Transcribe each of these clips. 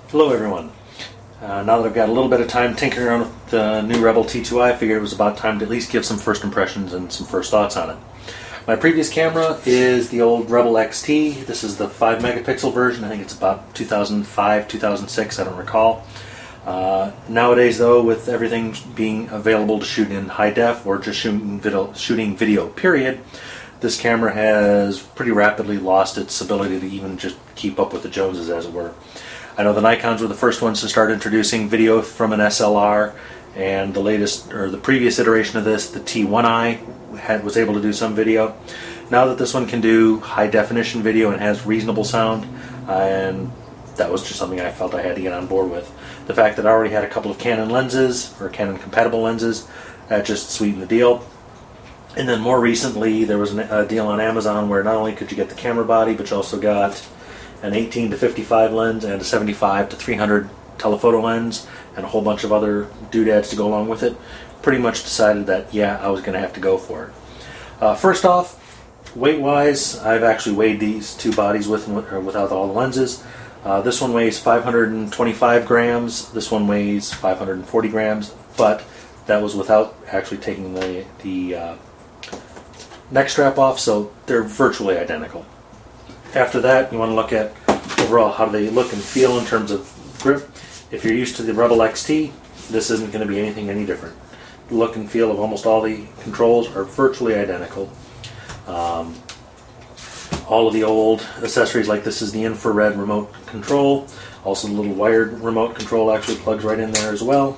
Hello everyone. Now that I've got a little bit of time tinkering around with the new Rebel T2i, I figured it was about time to at least give some first impressions and some first thoughts on it. My previous camera is the old Rebel XT. This is the 5 megapixel version. I think it's about 2005, 2006, I don't recall. Nowadays though, with everything being available to shoot in high def or just shooting video period, this camera has pretty rapidly lost its ability to even just keep up with the Joneses, as it were. I know the Nikons were the first ones to start introducing video from an SLR, and the previous iteration of this, the T1i, was able to do some video. Now that this one can do high definition video and has reasonable sound, and that was just something I felt I had to get on board with. The fact that I already had a couple of Canon lenses, or Canon compatible lenses, that just sweetened the deal. And then more recently, there was a deal on Amazon where not only could you get the camera body, but you also got an 18 to 55 lens and a 75 to 300 telephoto lens and a whole bunch of other doodads to go along with it. Pretty much decided that, yeah, I was going to have to go for it. First off, weight-wise, I've actually weighed these two bodies with or without all the lenses. This one weighs 525 grams, this one weighs 540 grams, but that was without actually taking the neck strap off, so they're virtually identical. After that, you want to look at overall how do they look and feel in terms of grip. If you're used to the Rebel XT, this isn't going to be anything any different. The look and feel of almost all the controls are virtually identical. All of the old accessories, like this is the infrared remote control, also the little wired remote control actually plugs right in there as well.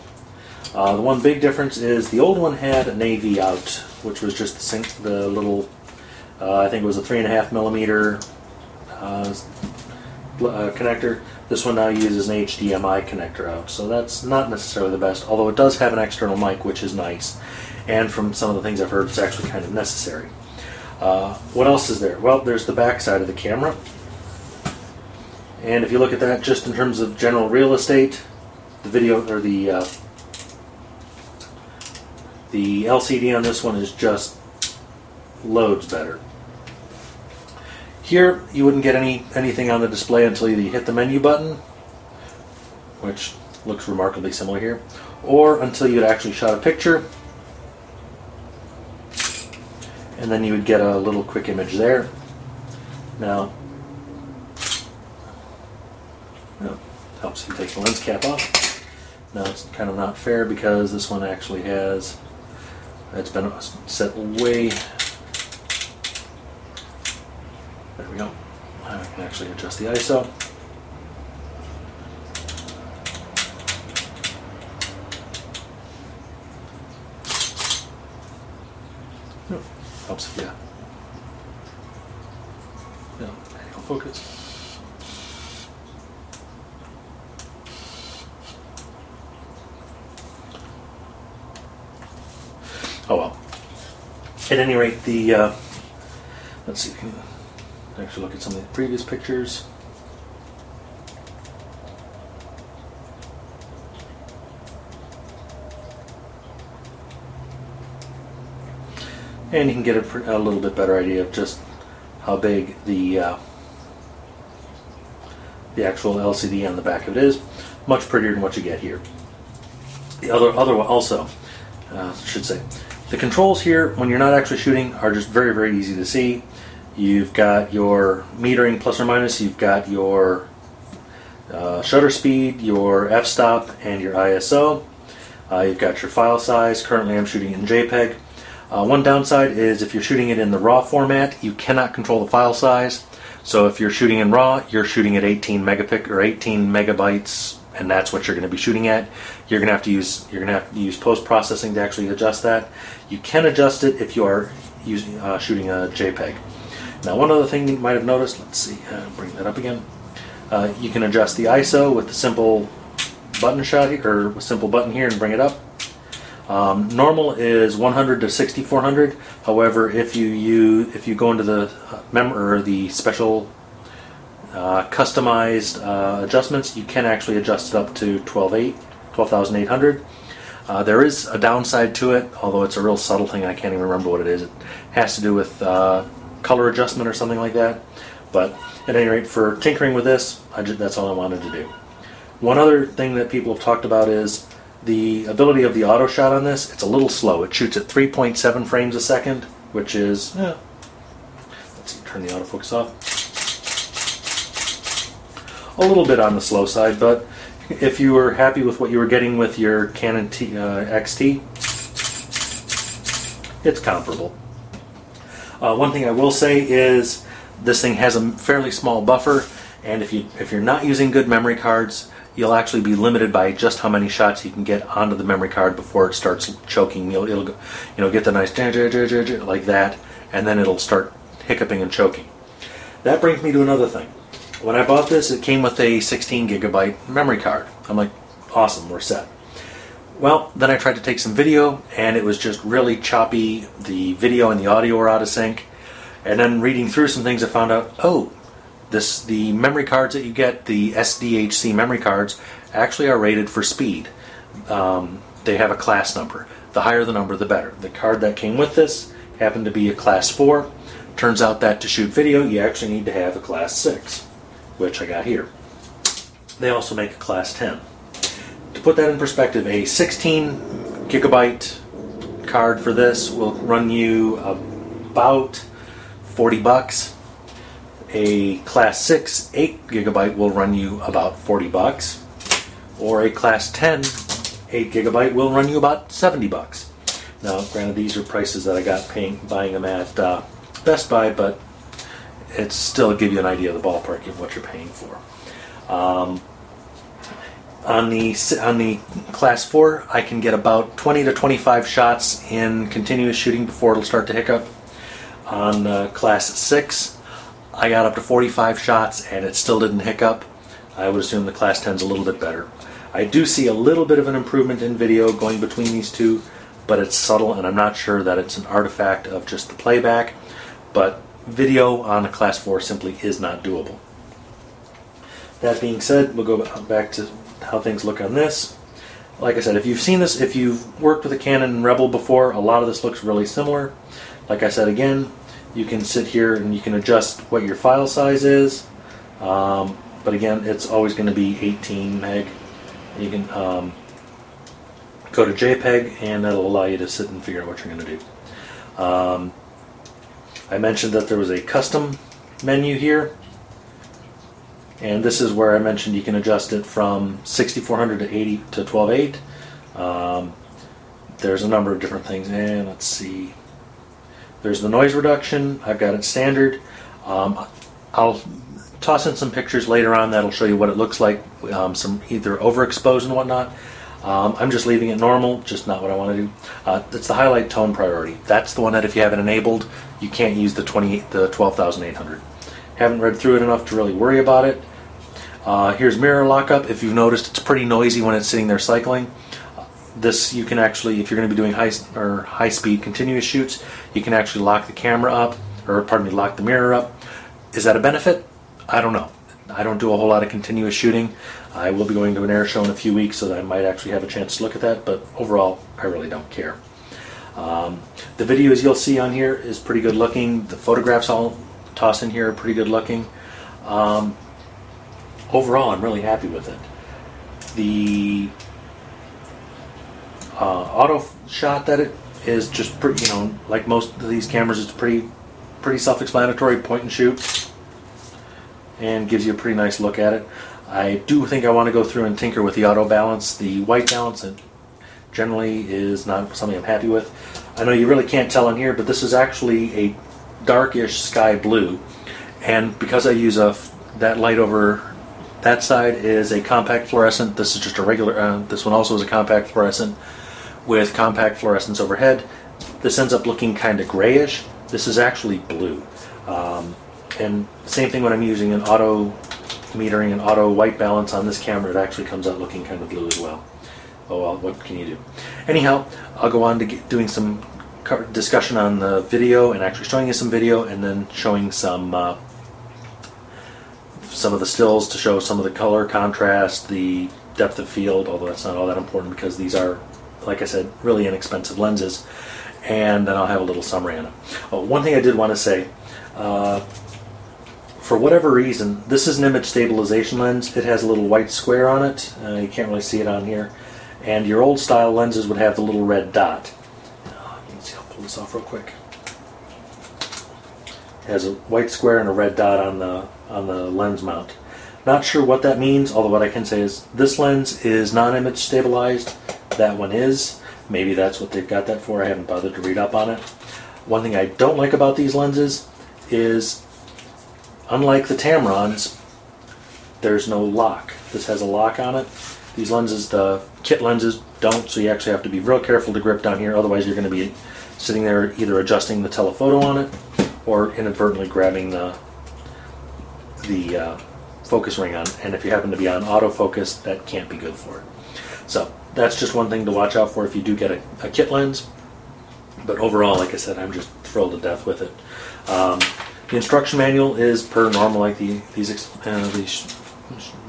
The one big difference is the old one had an AV out, which was just the little, I think it was a 3.5 millimeter connector. This one now uses an HDMI connector out, so that's not necessarily the best, although it does have an external mic, which is nice, and from some of the things I've heard, it's actually kind of necessary. What else is there? Well, there's the back side of the camera, and if you look at that just in terms of general real estate, the video or the LCD on this one is just loads better. Here, you wouldn't get anything on the display until you hit the menu button, which looks remarkably similar here, or until you had actually shot a picture, and then you would get a little quick image there. Now, helps you take the lens cap off. Now it's kind of not fair because this one actually has, it's been set way. There we go. I can actually adjust the ISO. Helps if you angle focus. Oh well. At any rate, the let's see if we can actually look at some of the previous pictures. And you can get a little bit better idea of just how big the actual LCD on the back of it is. Much prettier than what you get here. The other also, should say, the controls here when you're not actually shooting are just very, very easy to see. You've got your metering plus or minus, you've got your shutter speed, your f-stop, and your ISO. You've got your file size. Currently I'm shooting in JPEG. One downside is if you're shooting it in the RAW format, you cannot control the file size. So if you're shooting in RAW, you're shooting at 18 megabytes, and that's what you're going to be shooting at. You're going to have to use post-processing to actually adjust that. You can adjust it if you are shooting a JPEG. Now, one other thing you might have noticed, let's see, bring that up again. You can adjust the ISO with the simple button shot here, or a simple button here, and bring it up. Normal is 100 to 6400. However, if you go into the special customized adjustments, you can actually adjust it up to 12,800. There is a downside to it, although it's a real subtle thing. I can't even remember what it is. It has to do with color adjustment or something like that. But at any rate, for tinkering with this, that's all I wanted to do. One other thing that people have talked about is the ability of the auto shot on this. It's a little slow. It shoots at 3.7 frames a second, which is, let's see, turn the autofocus off. A little bit on the slow side, but if you were happy with what you were getting with your Canon XT, it's comparable. One thing I will say is this thing has a fairly small buffer, and if you're not using good memory cards, you'll actually be limited by just how many shots you can get onto the memory card before it starts choking. It'll get the nice like that, and then it'll start hiccuping and choking. That brings me to another thing. When I bought this, it came with a 16 gigabyte memory card. I'm like, awesome, we're set. Well, then I tried to take some video, and it was just really choppy. The video and the audio were out of sync. And then reading through some things, I found out, the memory cards that you get, the SDHC memory cards, actually are rated for speed. They have a class number. The higher the number, the better. The card that came with this happened to be a class 4. Turns out that to shoot video, you actually need to have a class 6, which I got here. They also make a class 10. To put that in perspective, a 16 gigabyte card for this will run you about $40. A class 6 8 gigabyte will run you about $40, or a class 10 8 gigabyte will run you about $70. Now, granted, these are prices that I got buying them at Best Buy, but it's still give you an idea of the ballpark of what you're paying for. On the class 4, I can get about 20 to 25 shots in continuous shooting before it'll start to hiccup. On class 6, I got up to 45 shots and it still didn't hiccup. I would assume the class 10 is a little bit better. I do see a little bit of an improvement in video going between these two, but it's subtle, and I'm not sure that it's an artifact of just the playback, but video on a class 4 simply is not doable. That being said, we'll go back to how things look on this. Like I said, if you've seen this, if you've worked with a Canon Rebel before, a lot of this looks really similar. Like I said again, you can sit here and you can adjust what your file size is, but again, it's always going to be 18 meg. You can go to JPEG, and that'll allow you to sit and figure out what you're going to do. I mentioned that there was a custom menu here, and this is where I mentioned you can adjust it from 6400 to 80 to 12.8. There's a number of different things, and let's see. There's the noise reduction. I've got it standard. I'll toss in some pictures later on that'll show you what it looks like, some either overexposed and whatnot. I'm just leaving it normal, just not what I want to do. It's the highlight tone priority. That's the one that if you have it enabled, you can't use the 12,800. Haven't read through it enough to really worry about it. Here's mirror lockup. If you've noticed, it's pretty noisy when it's sitting there cycling. This you can actually, if you're going to be doing high speed continuous shoots, you can actually lock the camera up, or pardon me, lock the mirror up. Is that a benefit? I don't know. I don't do a whole lot of continuous shooting. I will be going to an air show in a few weeks, so that I might actually have a chance to look at that, but overall, I really don't care. The videos you'll see on here is pretty good looking. The photographs I'll toss in here are pretty good looking. Overall, I'm really happy with it. The auto shot that it is just pretty, like most of these cameras, it's pretty self-explanatory, point and shoot, and gives you a pretty nice look at it. I do think I want to go through and tinker with the auto balance. The white balance generally is not something I'm happy with. I know you really can't tell in here, but this is actually a darkish sky blue, and because I use that light over that side is a compact fluorescent. This is just a regular, this one also is a compact fluorescent with compact fluorescence overhead. This ends up looking kind of grayish. This is actually blue. And same thing when I'm using an auto metering and auto white balance on this camera, it actually comes out looking kind of blue as well. Oh well, what can you do? Anyhow, I'll go on to doing some discussion on the video and actually showing you some video, and then showing some of the stills to show some of the color contrast, the depth of field, although that's not all that important because these are, like I said, really inexpensive lenses. And then I'll have a little summary on it. Oh, one thing I did want to say, for whatever reason, this is an image stabilization lens. It has a little white square on it. You can't really see it on here. And your old style lenses would have the little red dot. You can see, I'll pull this off real quick. It has a white square and a red dot on the lens mount. Not sure what that means, although what I can say is this lens is non-image stabilized. That one is. Maybe that's what they've got that for. I haven't bothered to read up on it. One thing I don't like about these lenses is, unlike the Tamrons, there's no lock. This has a lock on it. These lenses, the kit lenses, don't, so you actually have to be real careful to grip down here, otherwise you're going to be sitting there either adjusting the telephoto on it or inadvertently grabbing the focus ring on it. And if you happen to be on autofocus, that can't be good for it. So that's just one thing to watch out for if you do get a kit lens. But overall, like I said, I'm just thrilled to death with it. The instruction manual is per normal, like these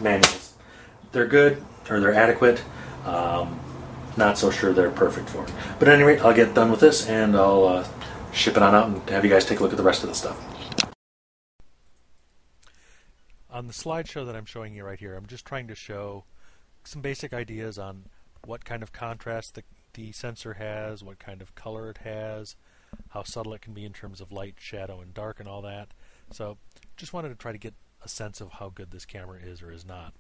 manuals. They're good, or they're adequate. Not so sure they're perfect for it. But at any rate, I'll get done with this and I'll ship it on out and have you guys take a look at the rest of the stuff. On the slideshow that I'm showing you right here, I'm just trying to show some basic ideas on what kind of contrast the sensor has, what kind of color it has, how subtle it can be in terms of light, shadow, and dark and all that. So just wanted to try to get a sense of how good this camera is or is not.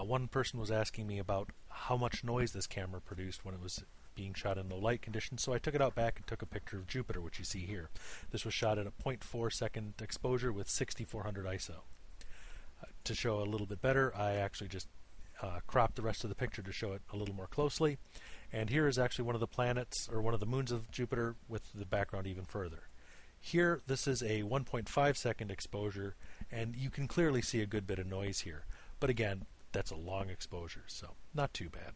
One person was asking me about how much noise this camera produced when it was being shot in low light conditions, so I took it out back and took a picture of Jupiter, which you see here. This was shot at a 0.4 second exposure with 6400 ISO. To show a little bit better, I actually just cropped the rest of the picture to show it a little more closely. And here is actually one of the planets, or one of the moons of Jupiter, with the background even further. Here, this is a 1.5 second exposure, and you can clearly see a good bit of noise here. But again, that's a long exposure, so not too bad.